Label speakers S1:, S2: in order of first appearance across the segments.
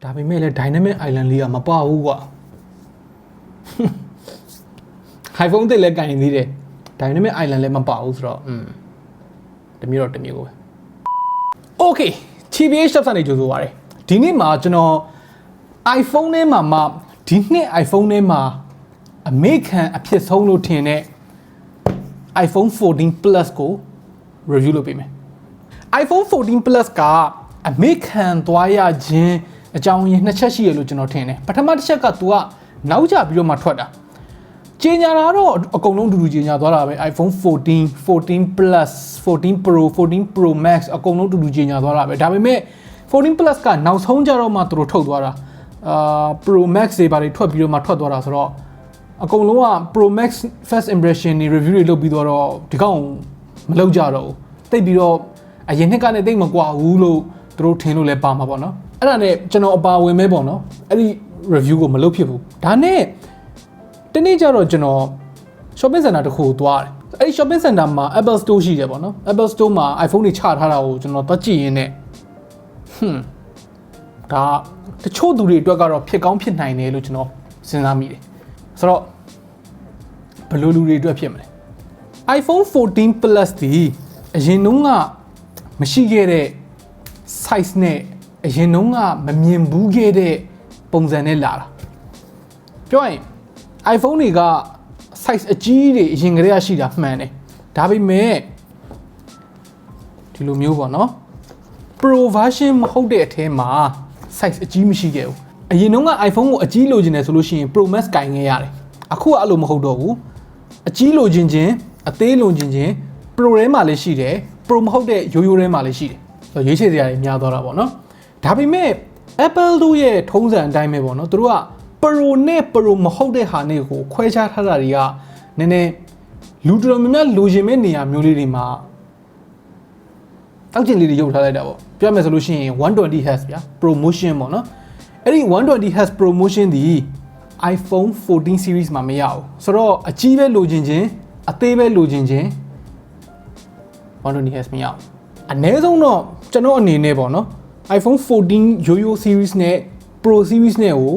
S1: ဒါပေမဲ့လည်း dynamic island လေးကမပါဘူးကွာ iPhone တွေလည်းကင်နေသေးတယ် dynamic island လည်းမပါဘူးဆိုတော့တမျိုးတော့တမျိုးပဲ Okay TBH Labs ကနေကြိုဆိုပါရစေဒီနေ့မှာကျွန်တော် iPhone ထဲမှာမှဒီနှစ် iPhone ထဲမှာအမေခံအဖြစ်ဆုံးလို့ထင်တဲ့ iPhone 14 Plus ကို review လုပ်ပေးမယ် iPhone 14 Plus ကအမေခံသွားရခြင်းအကြောင်းရင်းနှစ်ချက်ရှိရလို့ကျွန်တော်ထင်တယ်ပထမတစ်ချက်က तू ကနောက်ကျပြီးတော့မှထွက်တာကြေညာတာတော့အကုန်လုံးတူတူကြေညာသွားတာပဲ iPhone 14 14 Plus 14 Pro 14 Pro Max အကုန်လုံးတူတူကြေညာသွားတာပဲဒါပေမဲ့14 Plus ကနောက်ဆုံးကြတော့မှသူတို့ထုတ်သွားတာPro Max တွေဘာတွေထွက်ပြီးတော့မှထွက်သွားတာဆိုတော့အကုန်လုံးက Pro Max first impression တွေ review တွေလုပ်ပြီးတော့ဒီကောင်မလုပ်ကြတော့ဘူးတိတ်ပြီးတော့အရင်နှစ်ကနဲ့တိတ်မကွာဘူးလို့သူတို့ထင်လို့လည်းပါမှာပေါ့နော်အဲ့ဒါနဲ့ကျွန်တော်အပါဝင်မဲပေါ့နော်အဲ့ဒီ review ကိုမလုပ်ဖြစ်ဘူးဒါနဲ့တနေ့ကျတော့ကျွန်တော် shopping center တစ်ခုကိုသွားတယ်အဲ့ဒီ shopping center မှာ Apple Store ရှိတယ်ပေါ့နော် Apple Store မှာ iPhone တွေချထားတာကိုကျွန်တော်သွားကြည့်ရင်းနဲ့ဒါတချို့သူတွေအတွက်ကတော့ဖြစ်ကောင်းဖြစ်နိုင်တယ်လို့ကျွန်တော်စဉ်းစားမိတယ်ဆိုတော့ဘယ်လိုလူတွေအတွက်ဖြစ်မလဲ iPhone 14 Plus ဒီအရင်တုန်းကမရှိခဲ့တဲ့ size နဲ့အရင်တုန်းကမမြင်ဘူးခဲ့တဲ့ပုံစံနဲ့လာတာပြောရင် iPhone တွေက size အကြီးတွေအရင်ကတည်းကရှိတာမှန်တယ်ဒါပေမဲ့ဒီလိုမျိုးပေါ့နော် Pro version မဟုတ်တဲ့အထဲမှာ size အကြီးမရှိခဲ့ဘူးအရင်တုန်းက iPhone ကိုအကြီးလိုချင်တယ်ဆိုလို့ရှိရင် Pro Max ကင်ခဲ့ရတယ်အခုကအဲ့လိုမဟုတ်တော့ဘူးအကြီးလိုချင်ခြင်းအသေးလိုချင်ခြင်း Pro ထဲမှာလည်းရှိတယ် Pro မဟုတ်တဲ့ရိုးရိုးထဲမှာလည်းရှိတယ်ဆိုတော့ရွေးချယ်စရာတွေများသွားတာပေါ့နော်ဒါပေမဲ့ Apple တို့ရဲ့ထုံးစံအတိုင်းပဲပေါ့နော်သူတို့က Pro နဲ့ Pro မဟုတ်တဲ့ဟာနဲ့ကိုခွဲခြားထားတာတွေကနည်းနည်းလူတော်များများလိုချင်မဲ့နေရာမျိုးလေးတွေမှာတောက်ကျင်လေးတွေရုပ်ထားလိုက်တာပေါ့ပြောမယ်ဆိုလို့ရှိရင် 120Hz ဗျာ promotion ပေါ့နော်အဲ့ဒီ 120Hz promotion ဒီ iPhone 14 series မှာမရဘူးဆိုတော့အကြီးပဲလိုချင်ခြင်းအသေးပဲလိုချင်ခြင်း 120Hz မရဘူးအနည်းဆုံးတော့ကျွန်တော်အနေနဲ့ပေါ့နော် iPhone 14 Yo-Yo series နဲ့ Pro series နဲ့ကို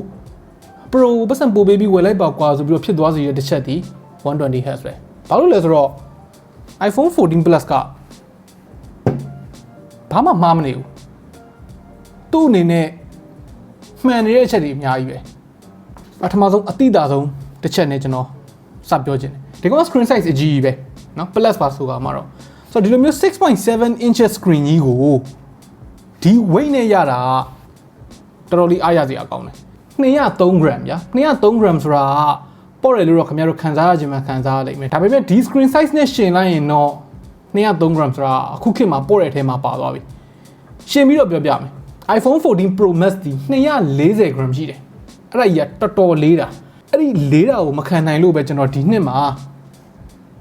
S1: Pro ပတ်စံပို့ပေးပြီးဝယ်လိုက်ပါကွာဆိုပြီးတော့ဖြစ်သွားစေတဲ့တစ်ချက်ဒီ 120Hz ပဲဘာလို့လဲဆိုတော့ iPhone 14 Plus ကဘာမှမှားမနေဘူးသူ့အနေနဲ့မှန်နေတဲ့အချက်တွေအများကြီးပဲပထမဆုံးအတိအသာဆုံးတစ်ချက်နဲ့ကျွန်တော်စပြောချင်တယ်ဒီကောင် screen size အကြီးကြီးပဲเนาะ plus ပါဆိုကမှာတော့ဆိုတော့ဒီလိုမျိုး 6.7 inch screen ကြီးကိုဒီ weight နဲ့ရတာတော်တော်လေးအားရစရာကောင်းတယ်203 gram ဗျာ203 gram ဆိုတာပေါ့တယ်လို့တော့ခင်ဗျားတို့ခံစားရခြင်းမှခံစားရလိမ့်မယ်ဒါပေမဲ့ဒီ screen size နဲ့ရှင်လိုက်ရင်တော့203 gram ဆိုတာအခုခေတ်မှာပေါ့တဲ့အထဲမှာပါသွားပြီရှင်ပြီးတော့ပြောပြမယ် iPhone 14 Pro Max ဒီ240 gram ရှိတယ်အဲ့ဒါကြီးကတော်တော်လေးတာအဲ့ဒီလေးတာကိုမခံနိုင်လို့ပဲကျွန်တော်ဒီနှစ်မှာ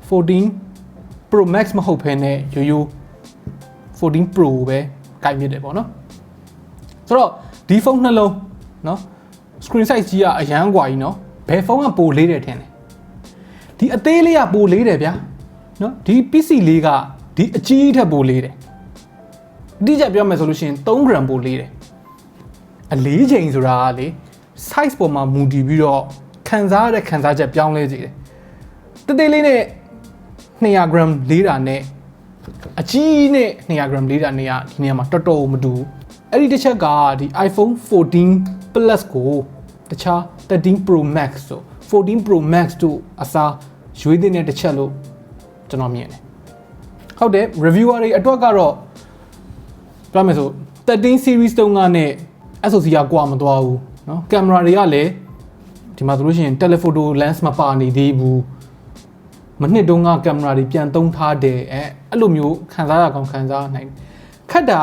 S1: 14 Pro Max မဟုတ်ဘဲနဲ့ရိုးရိုး14 Pro ပဲကိုင်မြစ်တယ်ပေါ့နော်ဆိုတော့ဒီဖုန်းနှလုံးเนาะ screen size ကြီးကအရန်กว่าကြီးเนาะဘယ်ဖုန်းကပိုလေးတယ်ထင်တယ်ဒီအသေးလေးကပိုလေးတယ်ဗျာเนาะဒီ PC လေးကဒီအကြီးထက်ပိုလေးတယ်အတိအကျပြောမယ်ဆိုလို့ရှိရင်3 gram ပိုလေးတယ်အလေးချိန်ဆိုတာကလေ size ပေါ်မှာမူတည်ပြီးတော့ခံစားရတဲ့ခံစားချက်ပြောင်းလဲစေတယ်တသေးလေးနဲ့200 gram လေးတာနဲ့အကြီးနဲ့200 gram လေးတာနဲ့ကဒီနေရာမှာတော်တော်မတူဘူးအဲ့ဒီတစ်ချက်ကဒီ iPhone 14 Plus ကိုတခြား13 Pro Max တို့14 Pro Max တို့အစားရွေးတဲ့တစ်ချက်လို့ကျွန်တော်မြင်တယ်ဟုတ်တယ် reviewer တွေအတွက်ကတော့ပြောမယ်ဆို13 series တုန်းကနဲ့ SoC ကကွာမသွားဘူးเนาะကင်မရာတွေကလည်းဒီမှာဆိုလို့ရှိရင် telephoto lens မပါနေသေးဘူးမနှစ်တုန်းကကင်မရာတွေပြန်သုံးထားတယ်အဲ့လိုမျိုးခံစားရကောင်းခံစားနိုင်ခက်တာ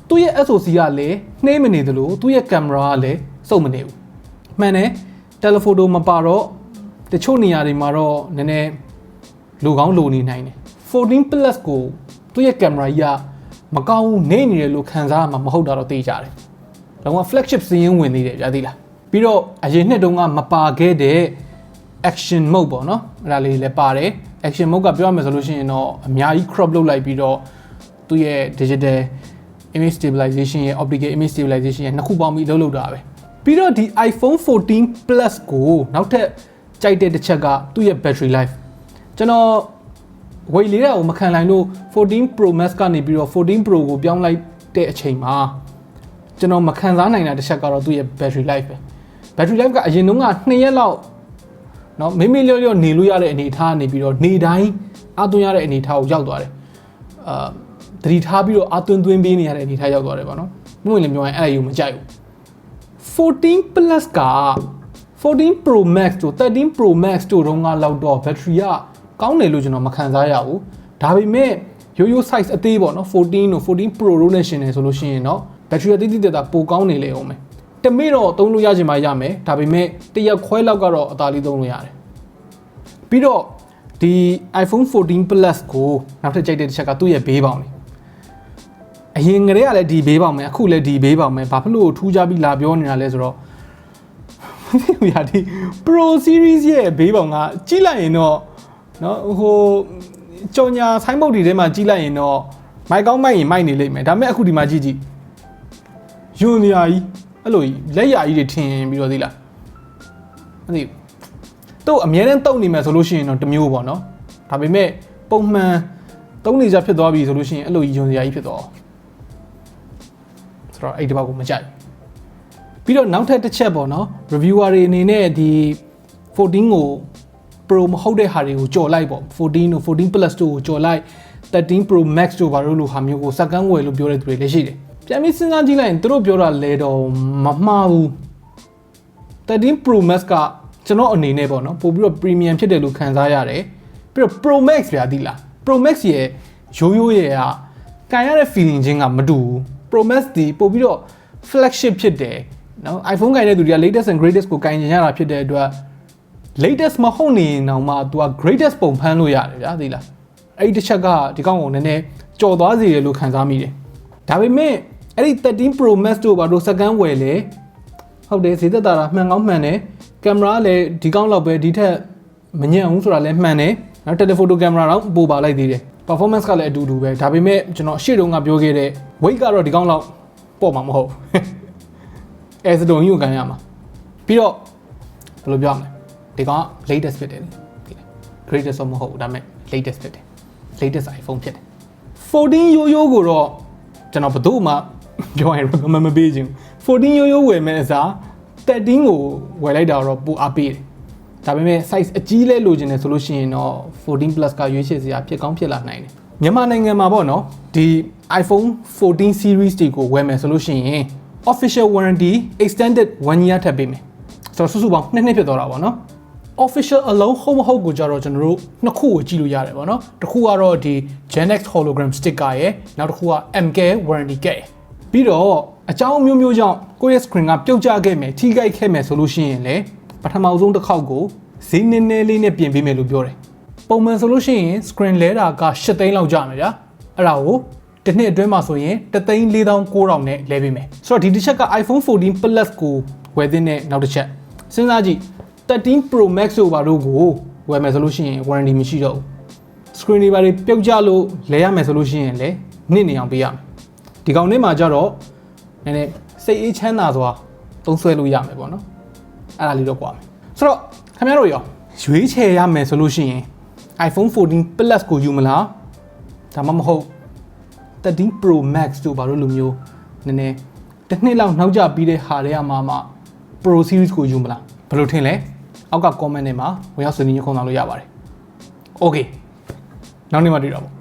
S1: သူ့ရဲ့ SoC ကလည်းနှေးမနေသလိုသူ့ရဲ့ကင်မရာကလည်းစုပ်မနေဘူးမှန်တယ် telephoto မပါတော့တချို့နေရာတွေမှာတော့နည်းနည်းလိုကောင်းလိုနေနိုင်တယ်14 Plus ကိုသူ့ရဲ့ကင်မရာကြီးကမကောင်းဘူးနေနေတယ်လို့ခံစားရမှာမဟုတ်တာတော့သိကြတယ်။ဒါက flagship စီးရင်ဝင်နေတယ်ကြာသိလား။ပြီးတော့အရင်နှစ်တုန်းကမပါခဲ့တဲ့ action mode ပေါ့နော်။အဲ့ဒါလေးလည်းပါတယ်။ action mode ကပြောရမယ်ဆိုလို့ရှိရင်တော့အများကြီး crop လုပ်လိုက်ပြီးတော့သူ့ရဲ့ digital image stabilization ရဲ့ optical image stabilization ရဲ့နှစ်ခုပေါင်းပြီးအလုပ်လုပ်တာပဲပြီးတော့ဒီ iPhone 14 Plus ကိုနောက်ထပ်ကြိုက်တဲ့တစ်ချက်ကသူ့ရဲ့ battery life ကျွန်တော်ဝယ်လေးတာကိုမခံနိုင်လို့14 Pro Max ကနေပြီးတော့14 Pro ကိုပြောင်းလိုက်တဲ့အချိန်မှာကျွန်တော်မခံစားနိုင်တာတစ်ချက်ကတော့သူ့ရဲ့ battery life ပဲ battery life ကအရင်တုန်းက2ရက်လောက်เนาะမေးလျော့လျော့နေလို့ရတဲ့အနေအထားနေပြီးတော့နေတိုင်းအသွင်းရတဲ့အနေအထားကိုရောက်သွားတယ်သတိထားပြီးတော့အသွင်းသွင်းပေးနေရတဲ့အနေအထားရောက်သွားတယ်ပေါ့နော်ဘုံလည်းပြောရင်အဲ့ဒါယူမကြိုက်ဘူး14 Plus က14 Pro Max တို့13 Pro Max တို့တော့ငါလောက်တော့ battery ကကောင်းတယ်လို့ကျွန်တော်မခံစားရဘူးဒါပေမဲ့ရိုးရိုး size အသေးပေါ့နော်14တို့14 Pro တို့နဲ့ရှင်နေဆိုလို့ရှိရင်တော့ battery တိတိကျကျပိုကောင်းနေလေအောင်မယ်တမိတော့သုံးလို့ရချင်မှရမယ်ဒါပေမဲ့တရက်ခွဲလောက်ကတော့အသာလေးသုံးလို့ရတယ်ပြီးတော့ဒီ iPhone 14 Plus ကိုနောက်ထပ်ကြိုက်တဲ့တစ်ချက်ကသူ့ရဲ့ဘေးပေါင်လေးအရင်ကတည်းကလည်းဒီဘေးပေါင်မယ်အခုလည်းဒီဘေးပေါင်မယ်ဘာဖြစ်လို့ထူးခြားပြီးလာပြောနေတာလဲဆိုတော့ဒီဟာဒီ Pro Series ရဲ့ဘေးပေါင်ကကြီးလိုက်ရင်တော့နော်ဟိုကြော်ညာဆိုင်းဘုတ်တွေထဲမှာကြီးလိုက်ရင်တော့မိုက်ကောင်းမိုက်ရင်မိုက်နေလိမ့်မယ်ဒါပေမဲ့အခုဒီမှာကြည့်ကြည့်ယွန်းနေရာကြီးအဲ့လိုလက်ရာကြီးတွေထင်ပြီးတော့သိလားမသိတော့အများနဲ့တုံနေမယ်ဆိုလို့ရှိရင်တော့တမျိုးပေါ့နော်ဒါပေမဲ့ပုံမှန်တုံးနေကြဖြစ်သွားပြီဆိုလို့ရှိရင်အဲ့လိုယွန်းစရာကြီးဖြစ်သွားဆိုတော့အဲ့ဒီဘောက်ကိုမကြိုက်ပြီးတော့နောက်ထပ်တစ်ချက်ပေါ့နော် reviewer တွေအနေနဲ့ဒီ14ကို Pro မဟုတ်တဲ့ဟာတွေကိုကြော်လိုက်ပေါ့14တို့14 Plus တို့ကိုကြော်လိုက်13 Pro Max တို့ဘာလို့လို့ဟာမျိုးကိုစက္ကန့်ဝယ်လို့ပြောတဲ့သူတွေလည်းရှိတယ်ပြန်ပြီးစဉ်းစားကြည့်လိုက်ရင်သူတို့ပြောတာလဲတော့မမှားဘူး13 Pro Max ကကျွန်တော်အနေနဲ့ပေါ့နော်ပို့ပြီးတော့ premium ဖြစ်တယ်လို့ခံစားရတယ်ပြီးတော့ Pro Max ပြသိလား Pro Max ရဲ့ရိုးရိုးရဲ့ကကန်ရတဲ့ feeling ချင်းကမတူဘူး Pro Max ဒီပို့ပြီးတော့ flagship ဖြစ်တယ်နော် iPhone ကန်တဲ့သူတွေက latest and greatest ကိုကန်ကျင်ရတာဖြစ်တဲ့အတွက် latest မဟုတ်နေအောင်မှ तू က greatest ပုံဖမ်းလို့ရတယ်ဗျာသိလားအဲ့ဒီတစ်ချက်ကဒီကောင်ကိုနည်းနည်းကြော်သွားစေတယ်လို့ခံစားမိတယ်ဒါပေမဲ့အဲ့ဒီ13 Pro Max တို့ဘာလို့စက္ကန့်ဝယ်လဲဟုတ်တယ်ဈေးသက်သာတာမှန်ကောင်းမှန်တယ်ကင်မရာလည်းဒီကောင်လောက်ပဲဒီထက်မညံ့ဘူးဆိုတာလည်းမှန်တယ်နောက် telephoto camera တော့ပိုပါလိုက်သေးတယ် performance ကလည်းအတူတူပဲဒါပေမဲ့ကျွန်တော်ရှေ့တုန်းကပြောခဲ့တဲ့ weight ကတော့ဒီကောင်လောက်ပေါ့မှာမဟုတ်အဲစတုံကြီးကိုကန်ရမှာပြီးတော့ဘယ်လိုပြောမလဲဒီကောင် latest ဖြစ်တယ် greatest မဟုတ်ဘူးဒါပေမဲ့ latest ဖြစ်တယ် latest iPhone ဖြစ်တယ်14ရိုးရိုးကိုတော့ကျွန်တော်ဘယ်သူမှပြောရင် recommend မပေးချင်ဘူး14ရိုးရိုးဝယ်မယ်အစား13ကိုဝယ်လိုက်တာတော့ပိုအားပေးတယ်ဒါပေမဲ့ size အကြီးလဲလိုချင်တယ်ဆိုလို့ရှိရင်တော့14 Plus ကရွေးချယ်စရာဖြစ်ကောင်းဖြစ်လာနိုင်တယ်မြန်မာနိုင်ငံမှာပေါ့နော်ဒီ iPhone 14 series တွေကိုဝယ်မယ်ဆိုလို့ရှိရင် official warranty extended 1 year ထပ်ပေးမယ်ဆိုတော့စုစုပေါင်း2နှစ်ဖြစ်သွားတာပေါ့နော် official အလုံးဟုတ်မဟုတ်ကိုကြတော့ကျွန်တော်တို့နှစ်ခုကိုကြည့်လို့ရတယ်ပေါ့နော်တစ်ခုကတော့ဒီ Gen X hologram sticker ရယ်နောက်တစ်ခုက MK warranty ကဲပြီးတော့အကြောင်းမျိုးမျိုးကြောင့်ကိုယ့်ရဲ့ screen ကပြုတ်ကျခဲ့မယ်ထိခိုက်ခဲ့မယ်ဆိုလို့ရှိရင်လည်းပထမဆုံးတစ်ခေါက်ကိုဈေးနည်းနည်းလေးနဲ့ပြင်ပေးမယ်လို့ပြောတယ်ပုံမှန်ဆိုလို့ရှိရင် screen လဲတာက8သိန်းလောက်ကျမယ်ဗျာအဲ့ဒါကိုတစ်နှစ်အတွင်းမှာဆိုရင်1,490,000နဲ့လဲပေးမယ်ဆိုတော့ဒီတစ်ချက်က iPhone 14 Plus ကိုဝယ်သင့်တဲ့နောက်တစ်ချက်စဉ်းစားကြည့်13 Pro Max တို့ဘာလို့ကိုဝယ်မယ်ဆိုလို့ရှိရင် warranty မရှိတော့ဘူး screen တွေဘာတွေပြုတ်ကျလို့လဲရမယ်ဆိုလို့ရှိရင်လည်းနှစ်နေအောင်ပေးရမယ်ဒီကောင်နဲ့မှာကြတော့နည်းနည်းစိတ်အေးချမ်းသာစွာသုံးစွဲလို့ရမယ်ပေါ့နော်အဲ့ဒါလေးတော့ကွာမယ်ဆိုတော့ခင်ဗျားတို့ရောရွေးချယ်ရမယ်ဆိုလို့ရှိရင် iPhone 14 Plus ကိုယူမလားဒါမှမဟုတ်13 Pro Max တို့ဘာလို့လိုမျိုးနည်းနည်းတစ်နှစ်လောက်နောက်ကျပြီးတဲ့ဟာတွေကမှ Pro Series ကိုယူမလားဘယ်လိုထင်လဲအောက်က comment ထဲမှာဝင်ရောက်ဆွေးနွေးညှိနှိုင်းလို့ရပါတယ် Okay နောက်နေ့မှတွေ့တော့